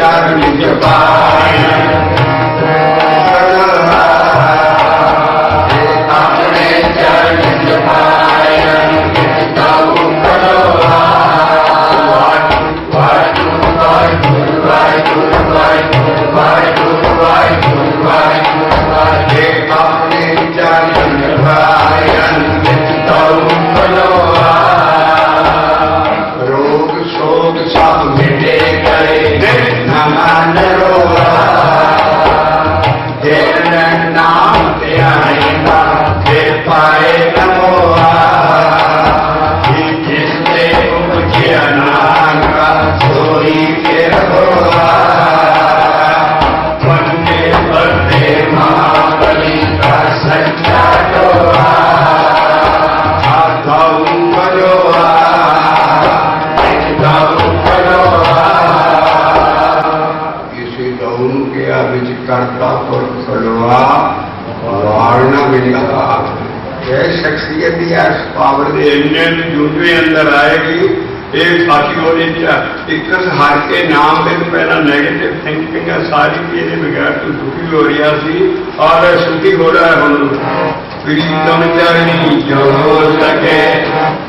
चरण जपाय अपने चरण जपाय रोग शोक सब मिटे करे नमन रोआ नाम त्यागा फिर पाए नमोआ जिससे उपजिया नाम का सोई फिर होआ बंदे बंदे महाबली का सच्चा डोआ करता पर खड़वा वारना मिला यह शख्सियत ही इस पावर के इन्ने जूझे अंदर आएगी। एक साथी होने एक हर के नाम के पहला नैगेटिव थिंकिंग है सारी ये बगैर तो दुखी हो रहा सी और सुखी हो रहा है हम प्रीतम चरणी जो सके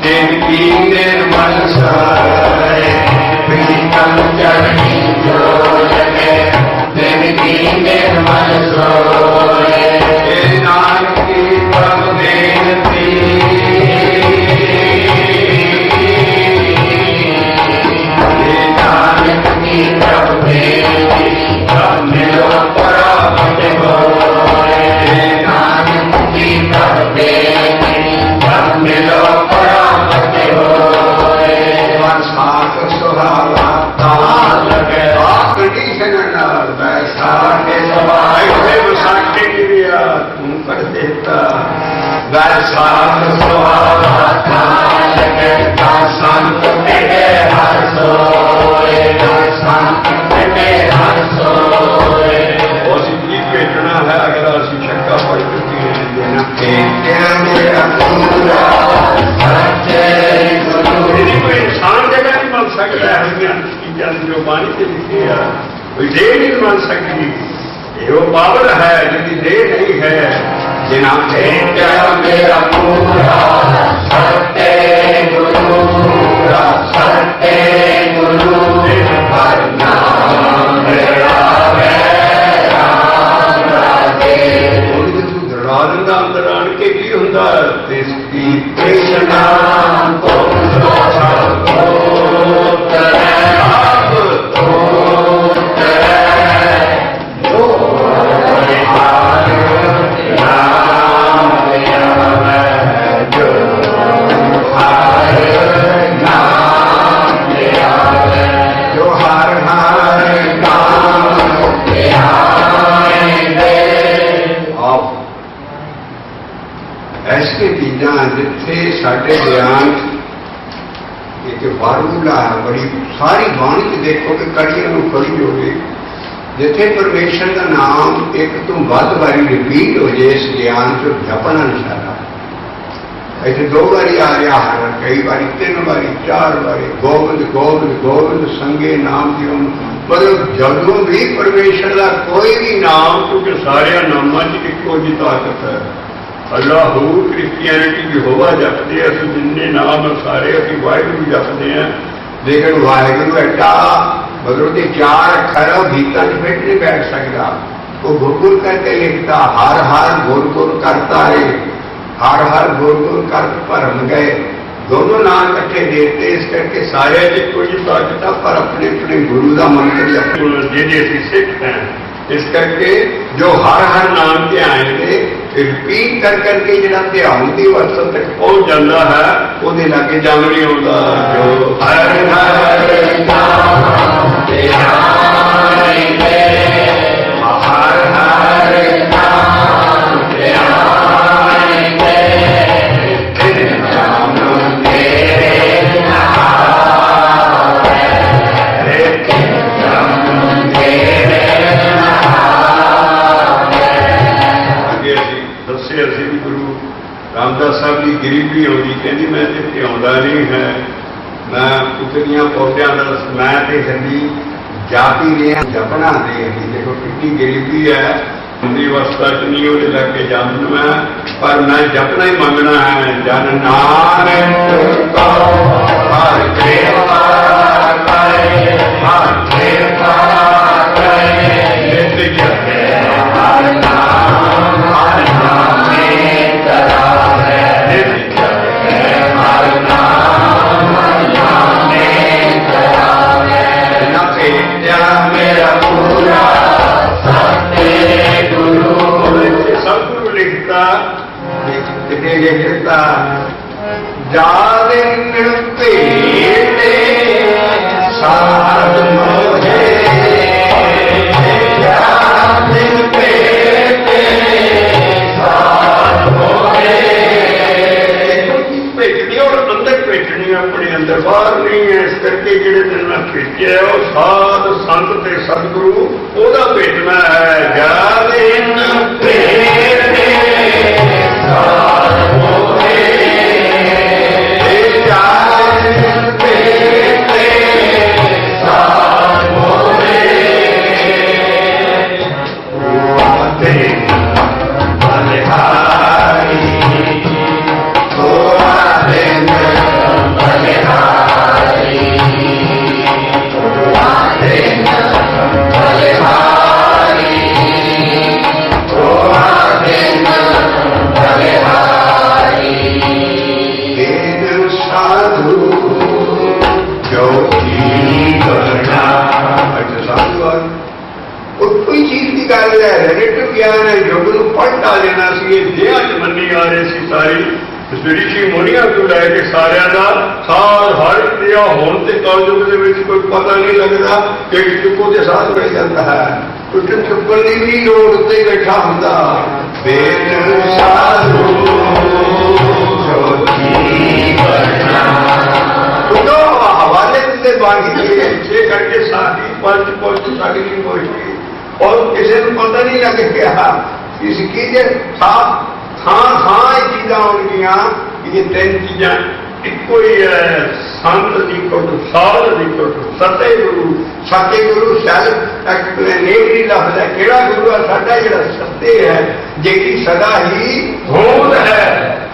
जिनकी निर्मल सारे प्रीतम चरणी जो सके जिनकी निर्मल सोए नानक की प्रभु बेनती नानक की प्रभु बेनती मिलो परामत होए नानक की प्रभु बेनती मिलो परामत होए साथ सुहावा ताल लगे कंडीशन बैसाखे बैसाखे की भी तुम कर देता बैसाख सुहावा ताल लगता संत मेरे हर सोए संत मेरे हर सोए उस की भेजना है अगर असि शक्का पड़ चुकी है देना मेरा पूरा सच्चे गुरु कोई इंसान जगह नहीं बन सकता है चीज़ें जो बाणी से लिखी है कोई देह नहीं बन सकती वो पावर है जिनकी देह नहीं है जिना मेरा पूरा सत्य गुरु सत्य गुरु अंदर आन के की होंगे जिसकी कृष्णा ऐसी चीज़ा जिथे साढ़े बयान एक फार्मूला है बड़ी सारी बाणी च देखो कि कड़ियां खड़ी हो गई जिथे परमेश्वर का नाम एक तो वध बारी रिपीट हो जाए इस ज्ञान चो जपना निशाना इतने 2 बारी आ रहा हर कई बारी 3 बारी 4 बारी गोविंद गोविंद गोविंद संगे नाम दियो मतलब जदों भी परमेश्वर का कोई भी नाम क्योंकि सारे नामों की इको जी ताकत है अल्लाह क्रिश्चियनिटी यहोवा जपते असं जिन्ने नाम सारे अभी वाहिगुरू जपते हैं लेकिन वाहिगुरू एडा मतलब 4 अखर गीता फिट नहीं बैठ सकता वो गुर करके लिखता हर हर गुर गुर करता है हर हर गुर गुर कर भरम गए दोनों नाम इकट्ठे देते इस करके सारे कोई ताकत पर अपने अपने गुरु का मंत्र जे सिख हैं इस करके जो हर नाम के आएंगे रिपीट कर करके जो ध्यान की वस्तु तक पहुंच जाता है वो लागे जम नहीं आता जो हर रामदास साहब की गरीबी आती कहती मैं इतने आता नहीं है मैं उतरिया पौद्या मैं हली जाति ने जपना दे देखो कितनी गरीबी है, हिंदी अवस्था च नहीं वो लगे जन्म है, पर मैं जपना ही मंगना है। जन नानक हर कृपा करे, हर कृपा करे, नित जपे हर नाम, हर नाम में करावे, नित जपे हर नाम, हर नाम में करावे। न भेजा मेरा पूरा सतगुरु लिखता लिखता जादिन पेटे साध मोहे, जादिन पेटे साध मोहे। भेजनी और अंदर भेजनी अपने अंदर बाहर नहीं है, इस करके जिहड़े दिन मैं भेजे वो साध संत ते सतगुरु ओदा भेजना है। जादिन पेटे साध मोहे, जादिन पेटे साध मोहे। आते बलिहारी कोई चीज की गल है, रिलेटिव ज्ञान है, योग को पढ़ता लेना सी। देह च मनी आ रही सी सारी ऋषि मुनिया को लैके सारिया का सार हर दिया होने से कलयुग के कोई पता नहीं लगता कि चुप्पो के साथ मिल जाता है। कुछ चुप्पन की भी लोड़ उत्ते बैठा होंदा। हवाले से बाकी छे करके सारी पंच पुष्ट सगली होगी और किसी को पता नहीं लग गया इसकी थां थां चीजा होंगिया। ये तीन चीजा इको ही है, संत की कुट, साध की कुट, सते गुरु। सते गुरु सैल्फ एक्सप्लेनेटरी लफ्ज है। केड़ा गुरु है साडा जिहड़ा सत्य है, जिहदी सदा ही होंद है,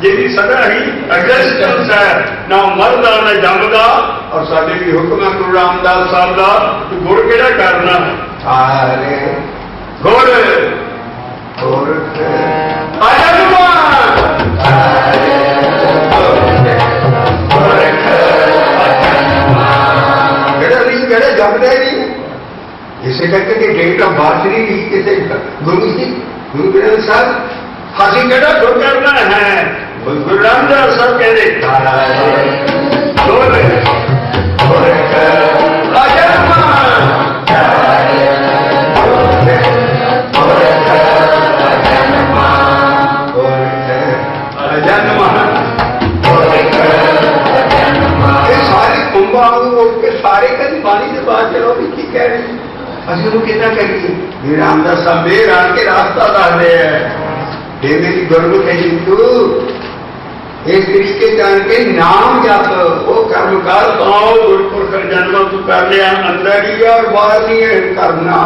जिहदी सदा ही एग्जिस्टेंस है, ना मरदा ना जमदा। और साडे भी हुक्म है गुरु रामदास साहब का कि गुर केड़ा करना सारे गुर गुर जमदे नहीं। इसे करके कि डेट ऑफ बर्थ नहीं लिखी किसी गुरु की। गुरु ग्रंथ साहब हाथी केड़ा गुर करना है। गुरु रामदास साहब कहते सारे कभी पानी से बाहर चलो भी की कह रही असं कि करिए। रामदास साहब बेर आन के रास्ता दस रहे हैं। ये मेरी गुरमुख है सिद्धू, इस तरीके जान के नाम जप वो कर्म कर पाओ। गुरपुरख जन्म तू कर लिया अंदर ही और बाहर नहीं है करना,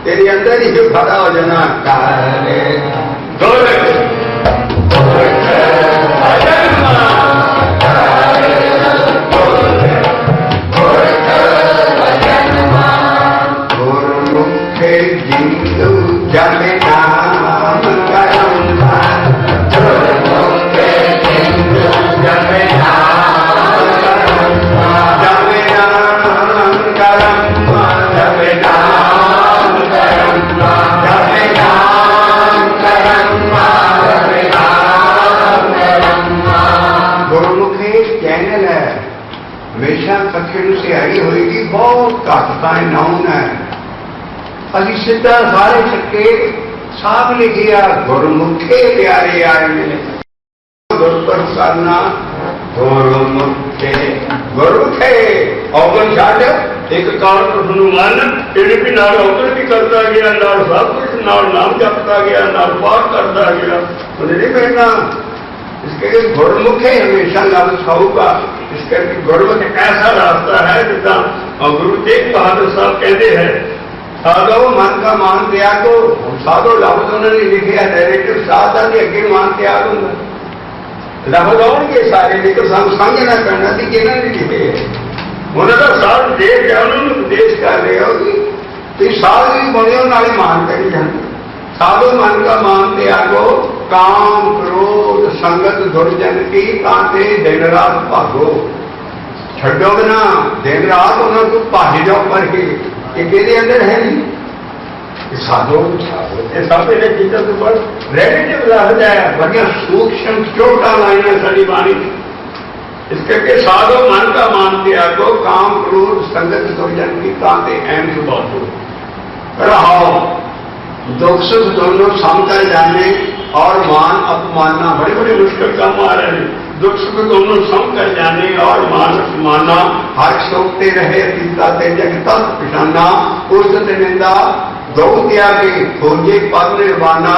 तेरे अंदर ही खड़ा हो जाना। हमेशा कथे से आई होगी, बहुत घटता नाउन है। अभी सीधा सारे छक्के साफ लिखिया गुरमुखे प्यारे आए ने गुरपुर करना। गुरमुखे गुरमुखे औगन छाड़ एक काल हनुमान तेरे भी नाल औगन भी करता गया, नाल सब कुछ नाल नाम जपता गया, नाल पाठ करता गया। तो नहीं कहना इसके गुरमुखे हमेशा लफ्ज होगा। इस करके गुरमत एक ऐसा रास्ता है जिदा गुरु तेग बहादुर साहब कहते हैं, साधो मन का मान त्यागो। साधो लफ्ज उन्होंने लिखे है डायरेक्टिव साध का अगे मान त्याग होंगे, लफ्ज आउणगे सारे, लेकिन सानू समझना पैना कि किन्होंने लिखे है। उन्होंने साध दे के उन्होंने उपदेश कर रहे हो कि साध भी बने नाले मान करी जाते। साधो मन का मान त्यागो, काम क्रोध संगत दुर्जन की कांटे दिन रात भागो। छो ना दिन रात उन्होंने भाज जाओ पर ही कि अंदर है नहीं साधो सब चीजों के ऊपर रिलेटिव लफ्ज है, बड़िया सूक्ष्म चोटा लाइया साड़ी बाणी। इस करके साधो मन का मान त्यागो, काम क्रोध संगत दुर्जन की कांटे एम सुबाधो। रहो दुख सुख दोनों समकर जाने और मान अपमानना बड़े बड़े मुश्किल काम आ रहे हैं। दुख सुख दोनों समकर जाने और मान अपमानना, हर सोखते रहे पीता ते जग तक पिछाना। उस निंदा दो त्यागे खोजे पद निर्वाणा।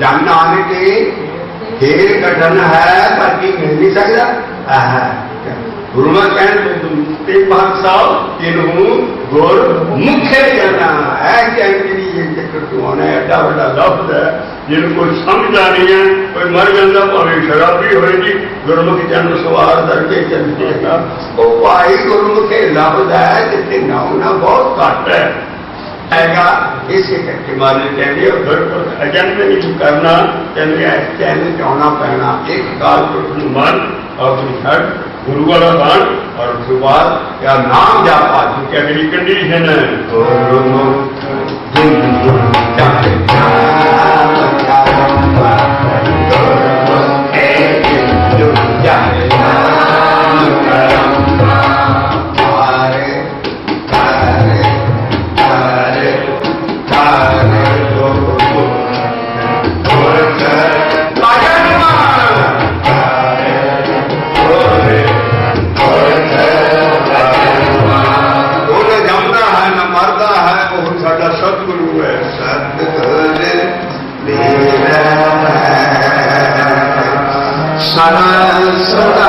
जन नानक खेल कठन है बाकी मिल नहीं सकता। गुरु तेग बहादुर साहब इनू गुर मुख्य जाना है। एडा बड़ा लफ्ज है जिन्हें कोई समझ आनी है, कोई मर जाता भावे शराबी होगी, गुरमुख जन्म सवार करके चलते हैं। वो भाई गुरमुख लफ्ज है जिसे नाउना बहुत घट है। इसे करके माने कहते गुरमुख एजेंट नहीं करना, कहते चैनल च आना पैना। एक काल पुरख मन अपनी हट गुरु वाला दान और उसके बाद या नाम जापा क्योंकि अगली कंडीशन है सतगुरु है। सतगुर मेरा सदा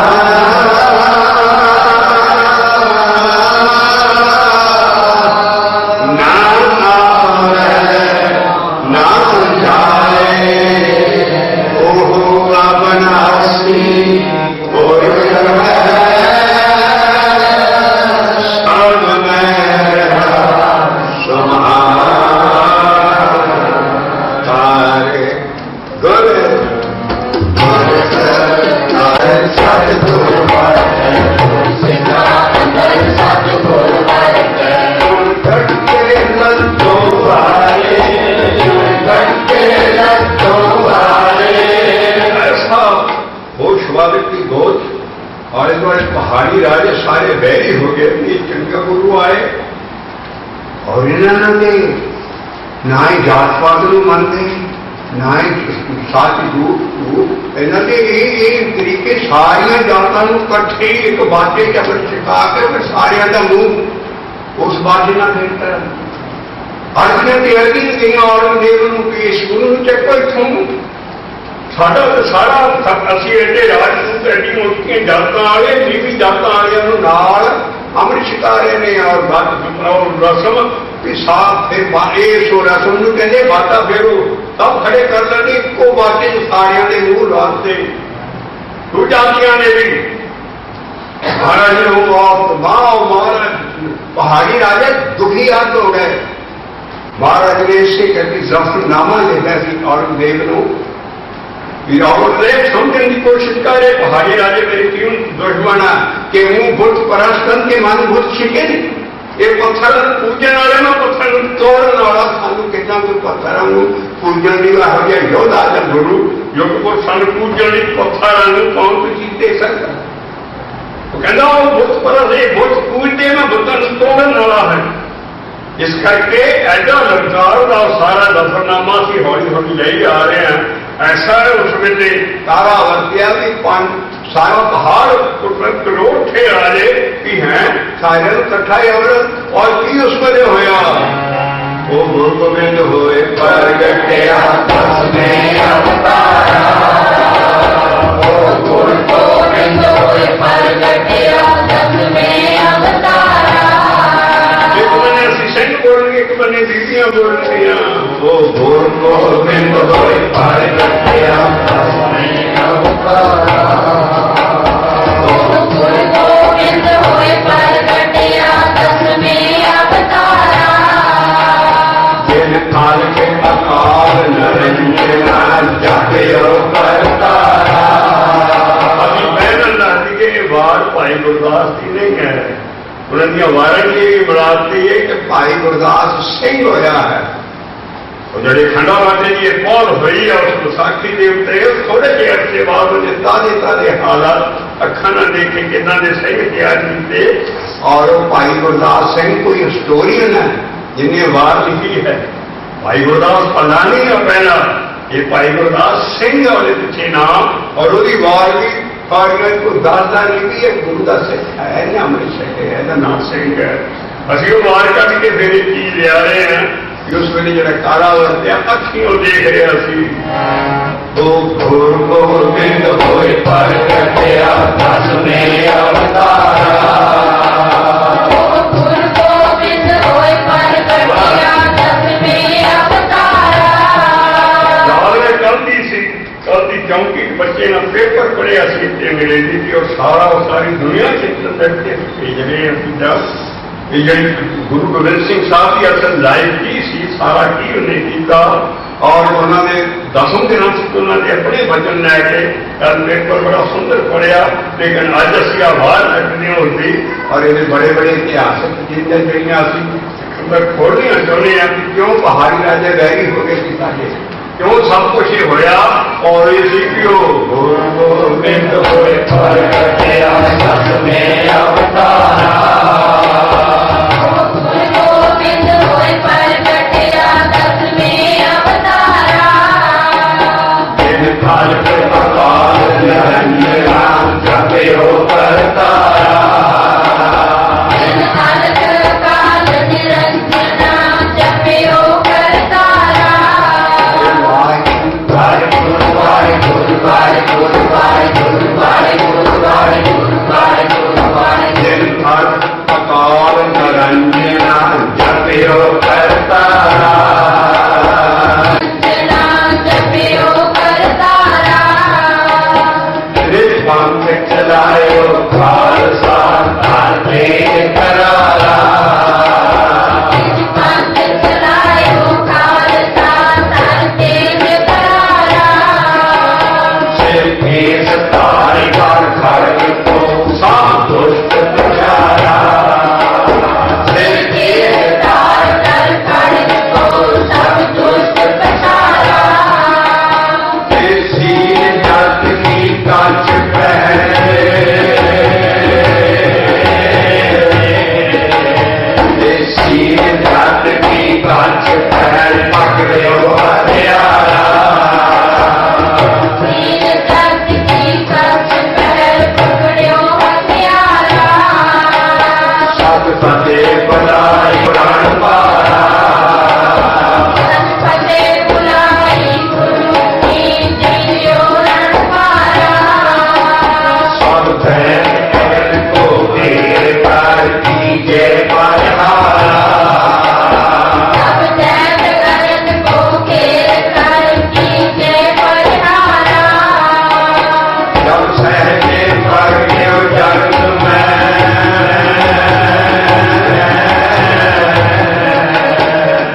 और इस बार पहाड़ी राजे सारे बैरी हो गए। ये चंगा गुरु आए और इन्होंने ना ही जात पात को मानते, ना ही सच झूठ। इन्होंने तरीके सारिया जातों को कट्ठे एक बाटे चबर छिपा के सारिया का मुंह उस बाटे ना फेरता। अर्ज ने तैयारी गई औरंगजेब पेश गुरु चको इतों साडा तो सारा असी एडे राजपूत एडी मोटियां जातां वाले भी जातां वालियां नाल अमृत छका रहे ने और रसम भी साफ फिर इस रसम नूं कहंदे बाता फेरो सब खड़े कर लेंगे इक्को बाटे सारियां दे मूंह वास्ते दूजांदियां ने भी महाराज ने महाराज पहाड़ी राजा दुखी हद हो गए। महाराज ने इसे करके जफरनामा लिखा सी औरंगजेब नूं समझने की कोशिश करे पहाड़ी राजे मेरे क्यों दुश्मन कि हूँ बुत परस्तन के मन बुत छिके ये पत्थर पूजन वाले ना पत्थर तोड़न वाला सानू कितना कोई पत्थर पूजन की यह योद्धा जब गुरु योग को सन पूजन की पत्थर कौन सी चीज दे सकता। तो कहना वो बुत परस्त बुत पूजते में बुतन तोड़न वाला है। इस करके ऐसा ललकार का सारा दफरनामा से हौली हौली ले आ रहे हैं। ऐसा है उस वेले तारा वर्तिया भी सारा पहाड़ करोड़ थे राजे की हैं सारे इकट्ठा और की उस वेले होया वो गुरु गोबिंद होए प्रगटया तस्में अवतारा। वो गुरु गोबिंद होए प्रगटया गुरनिया वो गुर गोबिंद होए पर कटिया तस्मै अवतारा गुरु गोविंद होए पर कटिया तस्मै अवतारा जिन काल के अकाल निरंजना जागयो करतारा। अभी पैदल लाती के वार भाई गुरदास जी नहीं कह रहे, उन्होंने वारन की बुलाती है कि भाई गुरदास सिंह होया है। और जड़े खंडा वाटे की पौल हुई है उस विसाखी के उत्ते थोड़े जे अरसे बाद उन्हें ताजे ताजे हालात अखा न देखे कि दे सिंह तैयार किए और वो भाई गुरदास सिंह कोई हिस्टोरियन है जिन्हें वार लिखी है। भाई गुरदास पलानी है पहला, ये भाई गुरदास सिंह और पिछे नाम और उसकी वार भी पाड़ियां को दासदा नहीं भी है गुरु का सिख है ना अमृत है ना नाम सिंह है। असं वो वार कट के फिर एक चीज लिया रहे हैं कि उस वे जो काला वरत्या अखियों देख रहे असी तो घोर गोबिंद होए पर कटिया तस्मै अवतारा गुरु गोविंद होए पर कटिया तस्मै अवतारा। लाल ने गलती सी गलती चौंकी बच्चे ने पेपर पढ़िया सी मिले थी और सारी दुनिया के भेज रहे हैं गुरु गोबिंद सिंह साहब की असल लाइफ की सी सारा की उन्हें किया और उन्होंने 10 दिन उन्होंने अपने वचन लैके पेपर बड़ा सुंदर पढ़िया। लेकिन अज असी आवाज रखनी होती और ये बड़े बड़े इतिहासक चीजें जड़िया मैं खोलनिया चाहते हैं कि क्यों पहाड़ी राजे वैरी हो गए पिताजी, क्यों सब कुछ ही होया और ये सी क्यों गुरु गोबिंद होए पर कटिया तस्मै अवतारा गुरु गोविंद होए पर कटिया तस्मै अवतारा। जिन काल के अकाल निरंजना जागयो करतारा जिन काल काल निरंजना जपयो करतारा। जिन काल अकाल निरंजना जागयो करतारा जना जपयो करतारा। निज पंथ चलायो खालसा ताते करारा निज पंथ चलायो खालसा ताते करारा। सिर केस तारी कर खड़ग को सब दुष्ट प्रचारा सिर केस तार कर खड़ग को सब दुष्ट पछारा। सीन जट की कांच पहने सीन जट की कांच पहन पकड़ो हथियारा सीन जट की कांच पहल पकड़ो हथियारा। सब फतेह बुलाई प्राण पारा सत फतेह बुलाई गुरु की जियो रण पारा। सब भैन पवन को घेर कर कीजे परिहारा सब दैत करन को घेर कर कीजे परिहारा। जब सहजे पर क्यों जगत में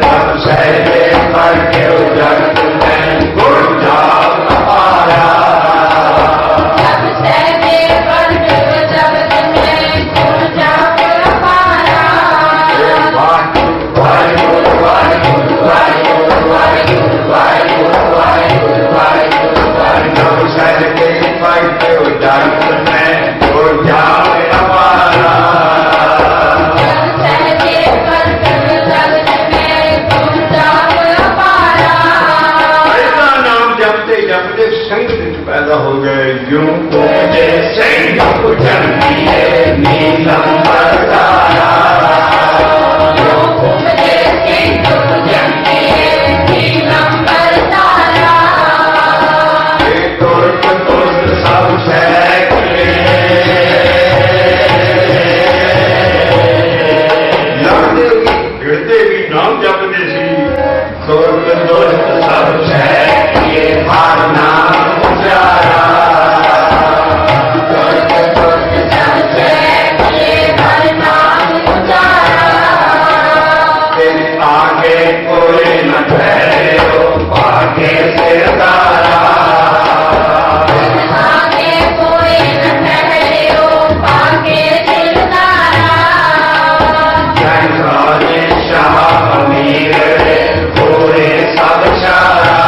जब सहजे पर क्यों जगत में गुण जाप अपारा जब सहजे पर जगत में गुण जाप अपारा। वाहिगुरु वाहिगुरु वाहिगुरु वाहिगुरु वाहिगुरु वाहिगुरु वाहिगुरु वाहिगुरु जब सहजे पर क्यों जगत में गुण जाप अपारा जब सहजे पर जगत में गुण जाप अपारा। ऐसा नाम जपते जपते संग पैदा हो गए यूं को मुझे सिंह जन्मी है नीलम बरदारा मुझे सिंह जन्मी है नीलम बरदारा। तुर्क तुर्क सब सैकड़े लड़ते भी भिड़ते भी नाम जपते सी आगे कोई न ठहरे हो पाके सिर तारा आगे कोई न ठहरे हो पाके दिलदारा जयकारे शाह अमीर पूरे सब शारा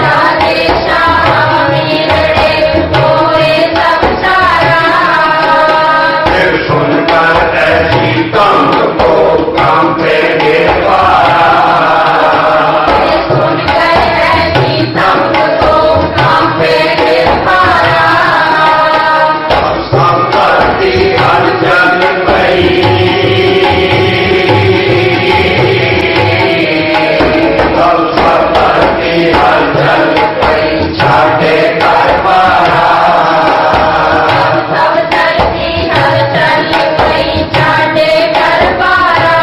राधे श्याम मीरड़े कोई सब सारा फिर सुनकर ऐसी कंप को कांपे गिरवारा सुनकर ऐसी तंग को कांपे गिरवारा सब करती हर जन गई सब करती हर जन गई छाटे करवारा सब धरती हर चल गई छाटे दरबारा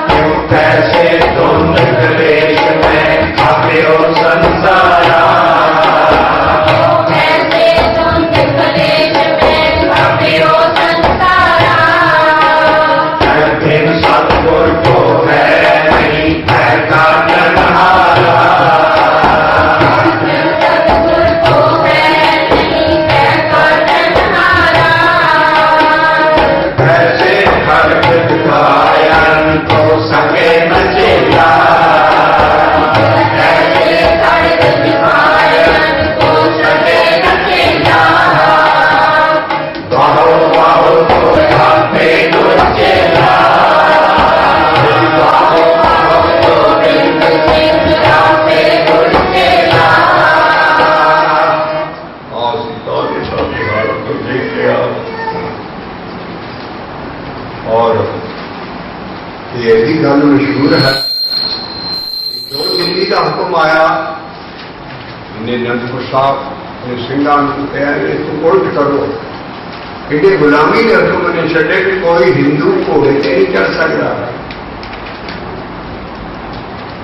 क्यों कैसे तुम क्लेश में खाते हो संसारा कैसे तुम कलेश में अपने हो संसारा फिर सतगुर को है नहीं है का जनहारा सतगुर को है नहीं कहकर तन्हारा कैसे खर्च गायन को सके न चेला कैसे खड़ग दिखायन को सके न चेला बाहो बाहो तो पे चेला बाहो बाहो तो बिंद सिंह रापे गुर चेला सीता के साथ हालत को देख लिया और ये भी गल मशहूर है जो दिल्ली का हुक्म आया इन्हें अनंदपुर साहब ने सिंघा को कहा कि तुम उल्ट करो इन्हें गुलामी के हुक्म ने छे कि कोई हिंदू घोड़े से नहीं चढ़ सकता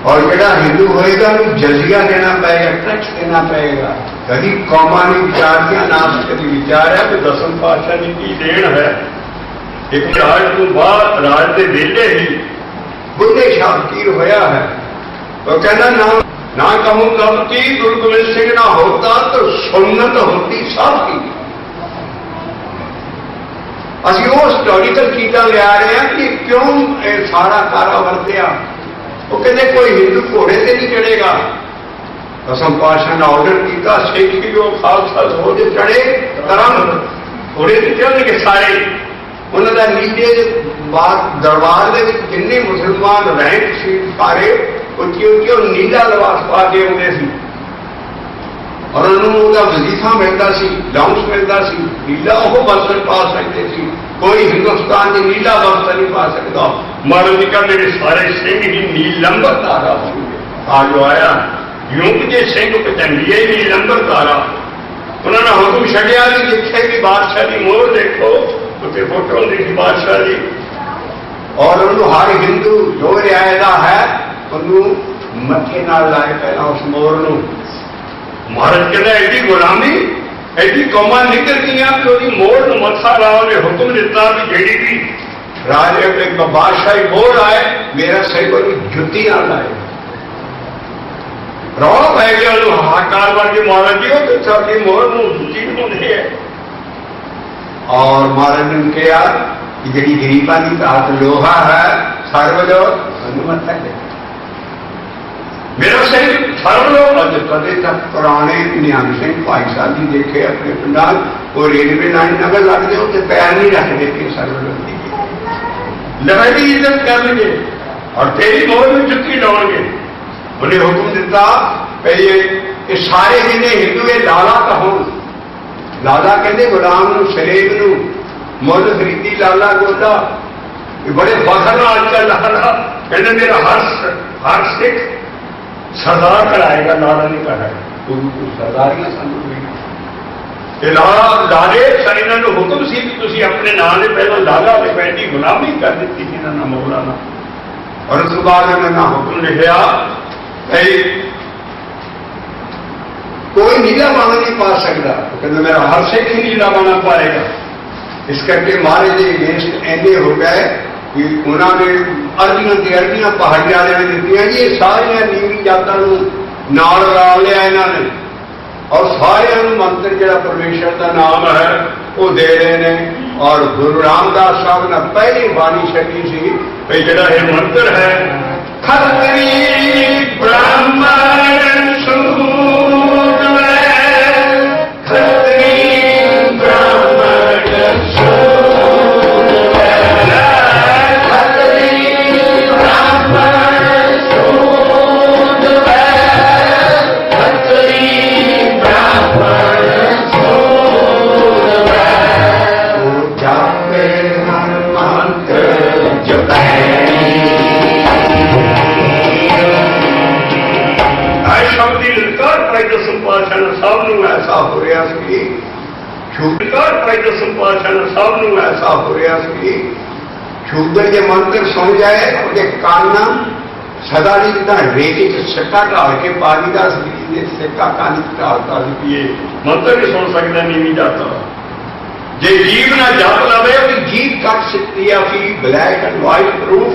और जरा हिंदू होएगा तो जजिया देना पड़ेगा टैक्स देना पड़ेगा कभी कौमा ने विचार किया नाम कभी विचार है कि दसम पातशाह जी की देन है एक राज तो बाद राज के वेले ही बुढ़े शातिर होया है तो कहना ना कहूं कब की गुरु गोबिंद सिंह ना होता तो सुन्नत होती साथी ਅਸੀਂ ਉਹ ਹਿਸਟੋਰੀਕਲ ਚੀਜ਼ਾਂ ਲਿਆ ਰਹੇ ਹਾਂ ਕਿ ਕਿਉਂ ਇਹ ਸਾਰਾ ਕਾਰਾ ਵਰਤਿਆ ਉਹ ਕਹਿੰਦੇ ਕੋਈ ਹਿੰਦੂ ਘੋੜੇ ਤੇ ਨਹੀਂ ਚੜੇਗਾ ਦਸਮ ਪਾਤਸ਼ਾਹ ਨੇ ਆਰਡਰ ਕੀਤਾ ਸਿੱਖ ਜੋ ਖਾਲਸਾ ਘੋੜੇ ਤੇ ਚੜੇ ਤਰੰਗ ਘੋੜੇ ਤੇ ਚੜਨਗੇ ਸਾਰੇ ਉਹਨਾਂ ਦਾ ਨੀਚੇ ਬਾਤ ਦਰਬਾਰ ਦੇ ਵਿੱਚ ਜਿੰਨੇ ਮੁਸਲਮਾਨ ਰੈਂਕ ਸੀ ਸਾਰੇ ਉੱਚੀ ਉੱਚੀ ਉਹ ਨੀਲਾ ਲਿਬਾਸ ਪਾ ਕੇ ਆਉਂਦੇ ਸੀ ਔਰ ਉਹਨਾਂ ਨੂੰ ਉਹਦਾ ਵਜ਼ੀਫਾ ਮਿਲਦਾ ਸੀ ਲਾਉਂਸ ਮਿਲਦਾ ਸੀ ਨੀਲਾ ਉਹ ਵਸਤਰ ਪਾ ਸਕਦੇ ਸੀ ਕੋਈ ਹਿੰਦੁਸਤਾਨ ਦੀ ਨੀਲਾ ਵਸਤਰ ਨਹੀਂ ਪਾ ਸਕਦਾ ਮਾਰਨ ਜੀ ਕਹਿੰਦੇ ਨੇ ਸਾਰੇ ਸਿੰਘ ਹੀ ਨੀਲੰਬਰ ਧਾਰਾ ਆ ਜੋ ਆਇਆ ਯੁੱਗ ਦੇ ਸਿੰਘ ਪਤੰਗੀਏ ਨੀਲੰਬਰ ਧਾਰਾ ਉਹਨਾਂ ਨੇ ਹੁਕਮ ਛੱਡਿਆ ਕਿ ਜਿੱਥੇ ਵੀ ਬਾਦਸ਼ਾਹ ਦੀ ਮੋਹਰ ਦੇਖੋ ਉੱਤੇ ਫੋਟੋ ਹੁੰਦੀ ਸੀ ਬਾਦਸ਼ਾਹ ਦੀ ਔਰ ਉਹਨੂੰ ਹਰ ਹਿੰਦੂ ਜੋ ਰਿਆਇਦਾ ਹੈ ਉਹਨੂੰ ਮੱਥੇ ਨਾਲ ਲਾਏ ਪਹਿਲਾਂ ਉਸ ਮੋਹਰ ਨੂੰ ਮਹਾਰਾਜ ਕਹਿੰਦਾ ਐਡੀ ਗੁਲਾਮੀ ਐਡੀ ਕੌਮਾਂ ਨਿਕਲ ਗਈਆਂ ਕਿ ਉਹਦੀ ਮੋਹਰ ਨੂੰ ਮੱਥਾ ਲਾਓ ਨੇ ਹੁਕਮ ਦਿੱਤਾ ਕਿ ਜਿਹੜੀ ਵੀ ਰਾਜੇ ਇੱਕ ਬਾਦਸ਼ਾਹੀ ਮੋਹਰ ਆਏ ਮੇਰਾ ਸਹੀ ਕੋਈ ਜੁੱਤੀ ਨਾਲ ਲਾਏ ਰੌਲਾ ਪੈ ਗਿਆ ਉਹਨੂੰ ਹਾਕਾਰ ਬਣ ਕੇ ਮਹਾਰਾਜ ਜੀ ਉਹ ਤੇ ਸਾਡੀ ਮੋਹਰ ਨੂੰ ਜੁੱਤੀ ਬਣਾਉਂਦੇ ਹੈ और महाराज ने कहा कि जी गरीबा की धात लोहा है सर्वजो अनुमत है मेरा ਸਿੰਘ ਸਰਵ ਲੋਕ ਅੱਜ ਕਦੇ ਤੱਕ ਪੁਰਾਣੇ ਨਿਹੰਗ ਸਿੰਘ ਭਾਈ ਸਾਹਿਬ ਜੀ ਦੇਖੇ ਆਪਣੇ ਪਿੰਡਾਂ ਉਹ ਰੇਲਵੇ ਲਾਈਨ ਨਗਰ ਲੱਗਦੇ ਉੱਤੇ ਪੈਰ ਨਹੀਂ ਰੱਖਦੇ ਕਿ ਸਰਵਜੋ ਦੀ ਲੜਾਈ ਇੱਜ਼ਤ ਕਰਨਗੇ ਔਰ ਤੇਰੀ ਮੋਹਰ ਨੂੰ ਜੁੱਤੀ ਲਾਉਣਗੇ ਉਹਨੇ ਹੁਕਮ ਦਿੱਤਾ ਕਿ ਇਹ ਸਾਰੇ ਜਿੰਨੇ ਹਿੰਦੂ ਇਹ ਲਾਲਾ ਕਹੋ ਲਾਲਾ ਕਹਿੰਦੇ ਗੁਲਾਮ ਨੂੰ ਸ਼ਰੀਕ ਨੂੰ ਮੁੱਲ ਖਰੀਦੀ ਲਾਲਾ ਗੋਲਾ ਇਹ ਬੜੇ ਫਖਰ ਨਾਲ ਅੱਜ ਕੱਲ੍ਹ ਲਾਲਾ ਕਹਿੰਦੇ ਮੇਰਾ ਹਰ ਸਿੱਖ ਸਰਦਾਰ ਕਰਾਏਗਾ ਲਾਲਾ ਨਹੀਂ ਕਰਾਏਗਾ ਸਰਦਾਰੀਆਂ ਸਾਨੂੰ ਇਹ ਲਾਲੇ ਇਹਨਾਂ ਨੂੰ ਹੁਕਮ ਸੀ ਕਿ ਤੁਸੀਂ ਆਪਣੇ ਨਾਂ ਦੇ ਪਹਿਲਾਂ ਲਾਲਾ ਤੇ ਪੈਂਦੀ ਗੁਲਾਮੀ ਕਰ ਦਿੱਤੀ ਸੀ ਇਹਨਾਂ ਨਾਲ ਮੌਲਾਨਾ ਔਰ ਉਸ ਤੋਂ ਬਾਅਦ ਇਹਨਾਂ ਨੇ ਹੁਕਮ ਲਿਖਿਆ ਕਿ कोई नीला बाना नहीं पा सकता कहते मेरा हर सिख ही नीला बाना पाएगा इस करके महाराज जी अगेंस्ट एने हो गए कि उन्होंने अर्जियां ते अर्जियां पहाड़ी वाले ने दित्तियां जी। ये सारियां नीवी जातां नूं नाल रल लिया इन्हां ने और सारियां नूं मंत्र जिहड़ा परमेश्वर का नाम है वो दे रहे हैं। और गुरु रामदास साहब ने पहली बाणी छड्डी सी भी जिहड़ा ये मंत्र है खत्री ब्राह्मण सूद खत्री ब्राह्मण सूद खत्री ब्राह्मण सूद खत्री ब्राह्मण सूद जापे मंत्र दसम पातशाह ने सब नूं ऐसा हो रहा सी पातशाह ने सब नूं ऐसा हो रहा सी शूदर के मंत्र सुन जाए उसके कान सदा नहीं जिदा रेत सिक्का ढाल के पानी का सिक्का कान ढालता ये मंत्र नहीं सुन सकता नीवी जाता जे जीव ना जप लवे तो जीव कट सकती है उसकी black and white proof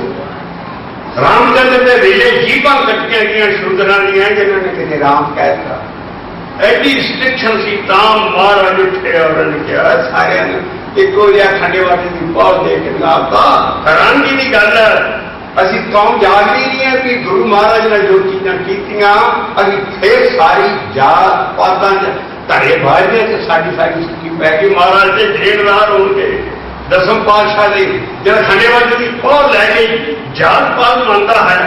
Ramchandra के वेले जीवां कटिया गई शूदरां दियां जिन्होंने किसी राम कहता एडी रिस्ट्रिक्शन सी ताम महाराज उठे और क्या सारे एको जिहा खंडे वाले की पौध दे के लाता हैरानगी की गल है। असी कौम जागदी नहीं है कि गुरु महाराज ने जो चीज़ां कीतियां असी फिर सारी जात पातां धड़े बाजने से सारी सारी सिक्की पै गई। महाराज के देनदार होंगे दसम पातशाह ने जब खंडेवाल की पौध लै गई जात पात मानता है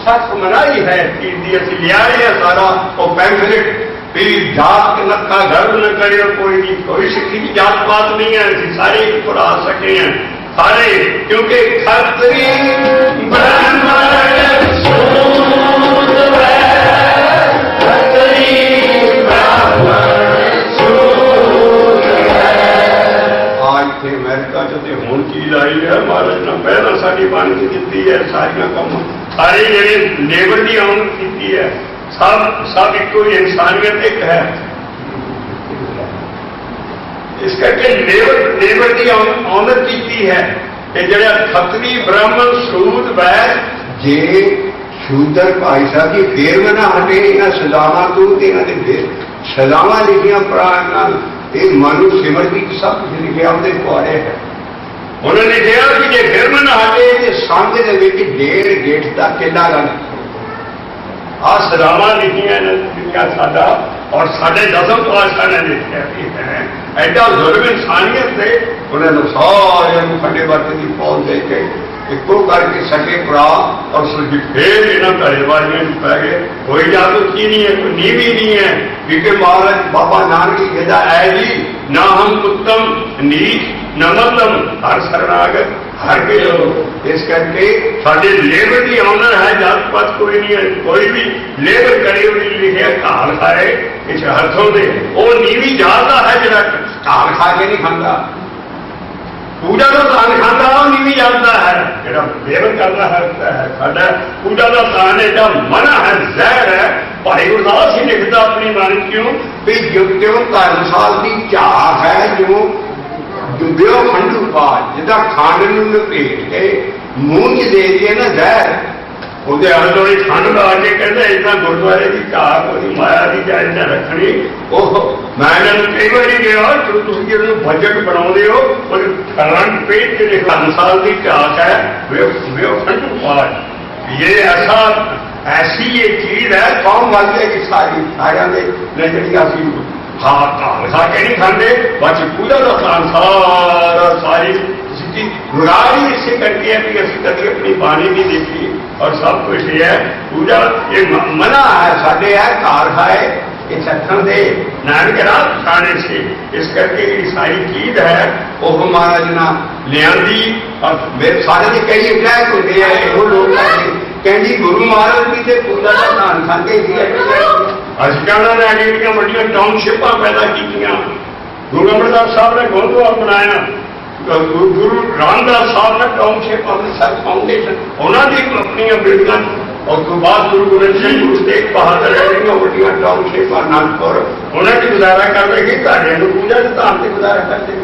सच मनाई है कि लिया सारा वो पैंफलेट भी जात के नक्का गर्व न करे कोई नहीं कोई सिक्खी की जात पात नहीं है अभी सारे पढ़ा सके हैं सारे क्योंकि खत्री ब्राह्मण सूद खत्री ब्राह्मण सूद। आज थे अमेरिका च हुण चीज आई है महाराज ने पहला साड़ी बन के दी है सारिया कम सारे जेडे लेबर की आमद की है सब एक इंसानियत एक है इस करके लेबर की आमद की है कि जरा खत्री ब्राह्मण सूद वैद जे शूदर भाई साहब की फेर में ना हटे इन्होंने सजावां तो फिर सजावां लिखिया प्राण मनु सिमरती सब कुछ लिखा उनके पुआरे है। उन्होंने लिखा कि जे फिर में ना हटे तो संघ के 1.5 गेट का किला रन आ सजावां लिखिया साडा और साढ़े दसम पातशाह ने लिखा भी है एडा जुल्म इंसानियत से उन्होंने सारे खंडे वर्त की पौध दे के एको करके सके भरा और फिर इन्होंने धड़ेबाजियां पै गए। कोई जागरूकती नहीं है कोई नींव ही नहीं है क्योंकि महाराज बाबा नानक की गजा है जी ना हम उत्तम नीच न मध्यम हर शरणागत हर के लोग इस करके साढ़े लेबर की ऑनर है जात पात कोई नहीं है कोई भी लेबर करे हुई लिखे घाल खाए इस हथों से वो नीवी जाता है जरा घाल खा के नहीं खाता पूजा का दान खाता वो नीवी जाता है जरा लेबर करना है साढ़ा पूजा का दान एडा मना है जहर है। भाई गुरदास ही लिखता अपनी बाणी क्यों भी जो धर्मसाल की चाह है जो डुब्यो खंडू पा जिदा खंड लपेट के मूंह च दे दिए ना जहर ਉਹਦੇ ਆਲੇ ਦੁਆਲੇ ਖੰਡ ਲਾ ਕੇ ਕਹਿੰਦਾ ਇਦਾਂ ਗੁਰਦੁਆਰੇ ਦੀ ਘਾਟ ਉਹਦੀ ਮਾਇਆ ਦੀ ਜਾਇਜ਼ ਨਾ ਰੱਖਣੀ। ਉਹ ਮੈਂ ਇਹਨਾਂ ਨੂੰ ਕਈ ਵਾਰੀ ਕਿਹਾ ਤੁਸੀਂ ਜਿਹਨੂੰ ਬਜਟ ਬਣਾਉਂਦੇ ਹੋ ਉਹ ਕਰੰਟ ਪੇਜ ਜਿਹੜੇ 5 ਸਾਲ ਦੀ ਘਾਟ है वे खंड पाठ ये ऐसी ये चीज है कौन वाले की सारी सारिया के नजरिया सी हाँ घाल खा के नहीं खाते बस पूजा का काम सारा सारी गुराही इसे करके है कि असं कभी अपनी बाणी नहीं देखी और सब कुछ ये है पूजा ये मना है साढ़े है घर खाए ये सत्संग दे नानक रात खाने से इस करके सारी चीज है वो महाराज ना लिया और मेरे सारे के कई अटैक होते हैं वो लोग कहती गुरु महाराज भी थे पूजा का धान खाते अजकल ने ਜਿਹੜੀਆਂ ਵੱਡੀਆਂ टाउनशिपां पैदा की गुरु अमरदास साहब ने गुरुद्वारा बनाया गुरु रामदास साहब ने टाउनशिप अमृतसर फाउंडेशन उन्होंने अपनी बिल्डिंगां और तो बाद गुरु गोबिंद सिंह गुरु तेग बहादुर है वड्डियां टाउनशिप आनंदपुर उन्होंने गुजारा कर रहे घाड़िया पूजा के धाम से गुजारा करते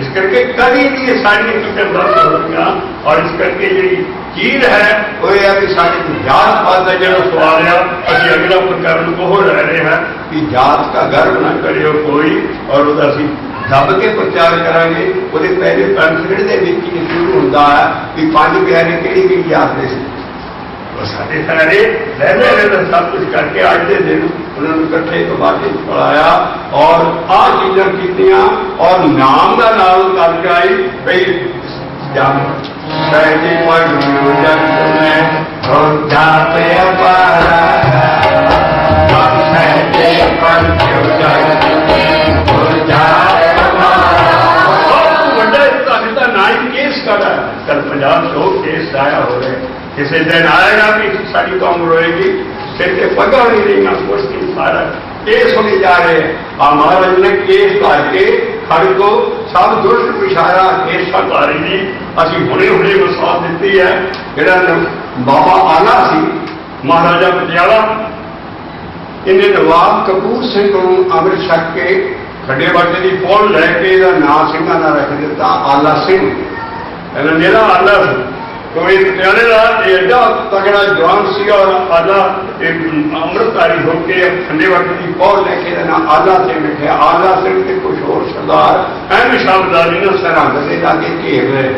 इस करके कभी भी ये सारी चीजें बंद हो गई और इस करके जी चीज है वो यह है कि साड़ी जात पात का जो सवाल है असं अगला प्रकरण वो लै रहे हैं कि जात का गर्व न करियो कोई और वो असं दब के प्रचार करांगे वो पहले पंथगढ़ के शुरू होता है कि पांच प्यारे कि जात के सारे सारे रहते सब कुछ करके अज के दिन उन्होंने इकट्ठे कबाटे पढ़ाया और आ चीज़ा कीतियां और नाम का नाम करके आई भाई कल पंजाब चो केस आया हो रहे किसी दिन आएगा भी सारी कौम रोएगी सिर से पगा नहीं देगा कुछ नहीं सारा केस होने जा रहे हैं महाराज ने केस ला के खड़ को सब दुष्ट पिछाया केस भारी जी असी हुणे हुणे मिसाल दी है जरा बाबा आला सी महाराजा पटियाला इन्हें नवाब कपूर सिंह को अमृत छक के खड्डे वाटे की पौड़ लैके नाम सिंह का रख दिता आला सिंह मेरा आला कोई पटियाले का एडा तगड़ा जवान सी और आला अमृतधारी होकर खंडे वक्त की पौड़ लैके आला सिंह लिखे आला सिंह के कुछ और सरदार एम शाबदारी ने सरहद के लागे घेर रहे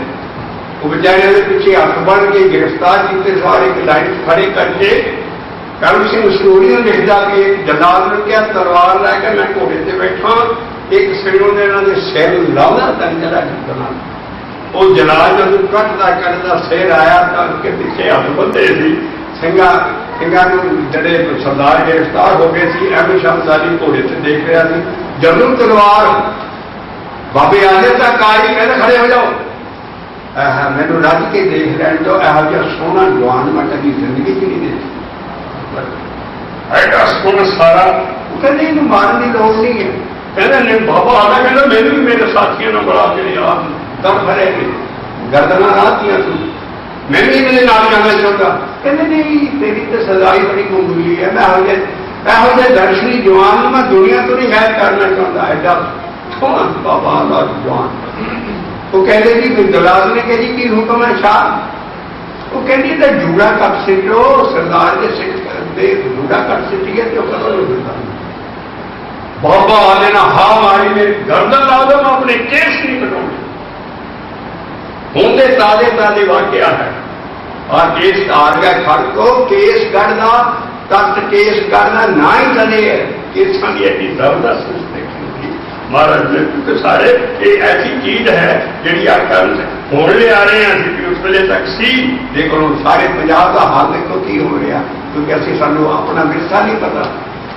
वो बेचारे के पिछे हथ बन के गिरफ्तार किए सारे एक लाइन खड़े करके करम सिंह स्टोरियां लिखता कि जलाल ने क्या तलवार लैके मैं घोड़े से बैठा एक सिरों ने सिर लादा तंजरा करना वो जलाल जब कटता सिर आया तो उसके पीछे हथ बंधे सी सिंगा जड़े सरदार गिरफ्तार हो गए थे एम शाबदारी घोड़े से देख रहा था जरूर तलवार बाबे आने तक आई कहते खड़े हो जाओ मैनू रज के देख लैन दो यह जहा सोहना जवान मैं कभी जिंदगी च नहीं देखा एडा सोहना सारा कहते इन्हें मारने की लोड़ नहीं है कहते नहीं बाबा आना कहना मैंने भी मेरे साथियों ने बड़ा के यार दम भरे गर्दना रातियां तू मैं भी इन्हें नाल जाना चाहता कहते नहीं तेरी तो सजाई बड़ी मामूली है मैं यहो दर्शनी जवान मैं दुनिया तो नहीं गैर करना चाहता एडा सोहना बाबा आला जवान वो कहते जी दलाल ने कह जी की हुक्म है शाह वो कहती तो जूड़ा कट सिटो सरदार के सिख जूड़ा कट सिटिए तो करो बाबा आने ना हा मारी ने गर्दन ला दो मैं अपने केस नहीं कटाऊंगा होंगे ताजे ताजे वाकया है और केस हार गया खड़ को केस करना तख्त केस करना ना ही चले है केसा की एडी जबरदस्त देखी महाराज ने क्योंकि सारे ये ऐसी चीज है जी आकर होने ले आ रहे हैं उस वेले तक सी देखो सारे पंजाब का हाल देखो की हो रहा क्योंकि असं सानू अपना विरसा नहीं पता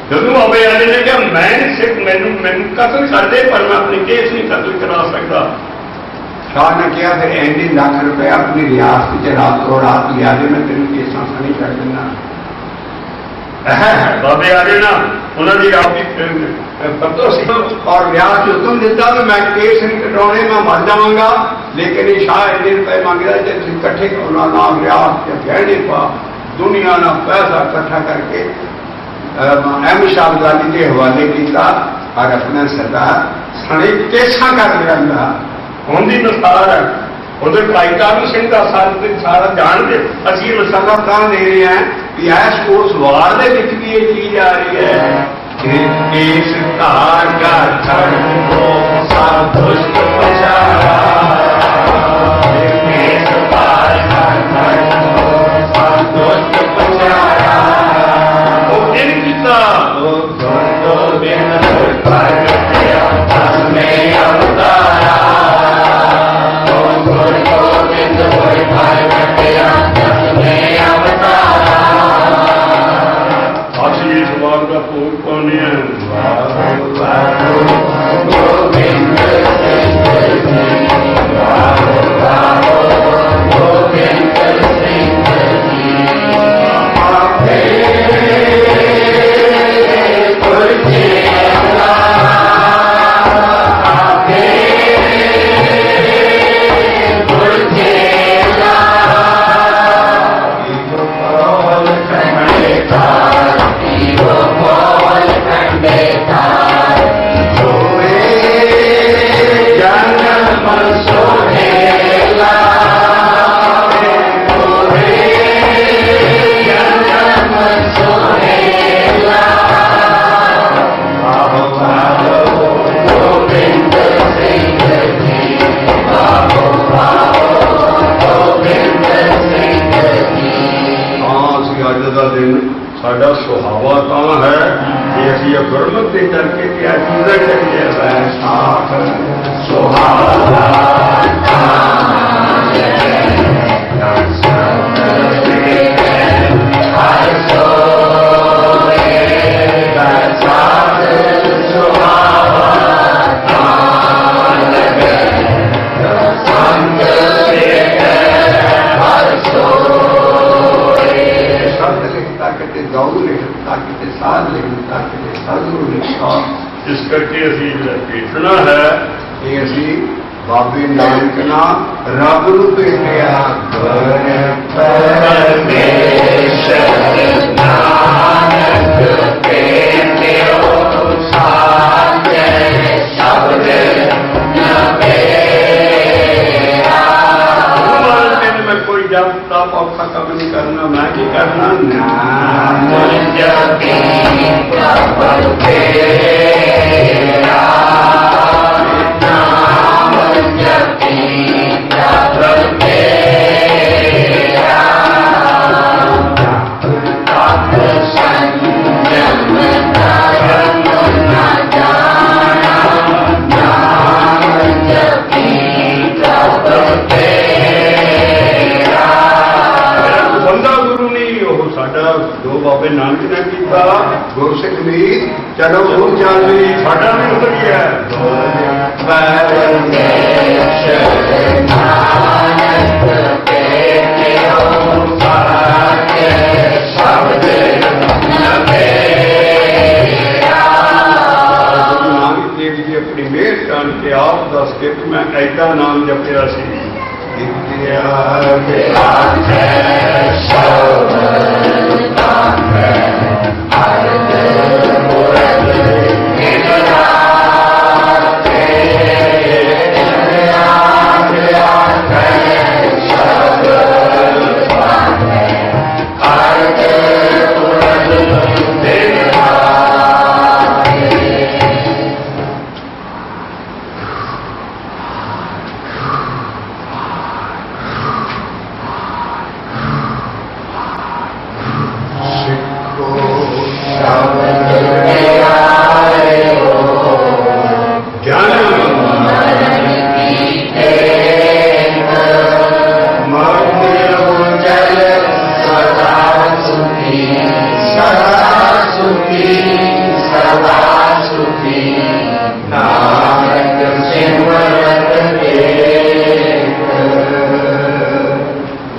जदों बाबे आने ने कहा मैं सिर्फ मैनू कतल कर दे पर मैं अपने केस नहीं कतल करा सकता शाह ने कहा फिर एंडी लाख रुपया अपनी रियासत से रातों रात लिया दे मैं तेन केसा नहीं कर देना बाबे आ ना उन्होंने और रियासत हुक्म दिता तो मैं केस नहीं कटाने मैं मर जावगा लेकिन शाह इन्ने रुपए मंगता जब इकट्ठे ना रियासत गहने पा दुनिया का पैसा इकट्ठा करके एम शाबदारी के हवाले किया और अपना सरदार सने केसा कर लिया होंगी दस्तार है उधर भाई तारू सिंह का सारा जानते असं मसाला तां दे रहे हैं कि इस उस वार के भी ये चीज आ रही है केस धार का छड़ को सब दुष्ट पछाड़ा केस धार का छड़ को सब दुष्ट पछाड़ा वो इन किता वो दो दिन पर गया में अवतारा का भोग पाने गोविंद ਸਾਡਾ ਸੁਹਾਵਾ ਤਾਂ ਹੈ ਕਿ ਅਸੀਂ ਇਹ ਗੁਰਮਤਿ ਦੇ ਕਰਕੇ ਤੇ ਆ ਚੀਜ਼ਾਂ ਕਰੀਏ ਵੈਸਾਖ ਸੁਹਾਵਾ ਗਊ ਲਿਖਤਾ ਕਿਤੇ ਸਾਧ ਲਿਖਤਾ ਕਿਤੇ ਸਾਧੂ ਲਿਖਤਾ। ਇਸ ਕਰਕੇ ਅਸੀਂ ਜਿਹੜਾ ਭੇਟਣਾ ਹੈ ਇਹ ਅਸੀਂ ਬਾਬੇ ਨਾਨਕ ਨਾਲ ਰੱਬ ਨੂੰ ਭੇਟਿਆ ਗੁਰ ਪਰਮੇਸ਼ਰ ਨਾਨਕ ਭੇਟਿਓ ਸਾਚੇ ਸ਼ਬਦ ਮੈਂ ਕੋਈ ਜਪ ਤਪ ਔਖਾ ਕੰਮ ਨਹੀਂ ਕਰਨਾ। ਮੈਂ ਕੀ ਕਰਨਾ? ਨਾਮ ਜਪੀ ਪ੍ਰਭੂ ਤੇਰਾ, ਨਾਮ ਜਪੀ ਪ੍ਰਭੂ ਤੇਰਾ, ਤਪ ਸੰਜਮ ਕਰਮ ਨਾ ਜਾਣਾ, ਨਾਮ ਜਪੀ ਪ੍ਰਭੂ ਸਾਡਾ ਜੋ ਬਾਬੇ ਨਾਨਕ ਨੇ ਕੀਤਾ ਗੁਰਸਿੱਖ ਮੀਤ ਚਲੋ ਉਹ ਚੱਲੀ ਸਾਡਾ ਵੀ ਉਤਰ ਗਿਆ। ਗੁਰੂ ਨਾਨਕ ਦੇਵ ਜੀ ਆਪਣੀ ਮਿਹਰ ਕਰਨ ਕੇ ਆਪ ਦੱਸ ਕੇ ਮੈਂ ਐਡਾ ਨਾਮ ਜਪਿਆ ਸੀ।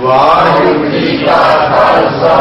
ਵਾਹਿਗੁਰੂ ਜੀ ਕਾ ਖਾਲਸਾ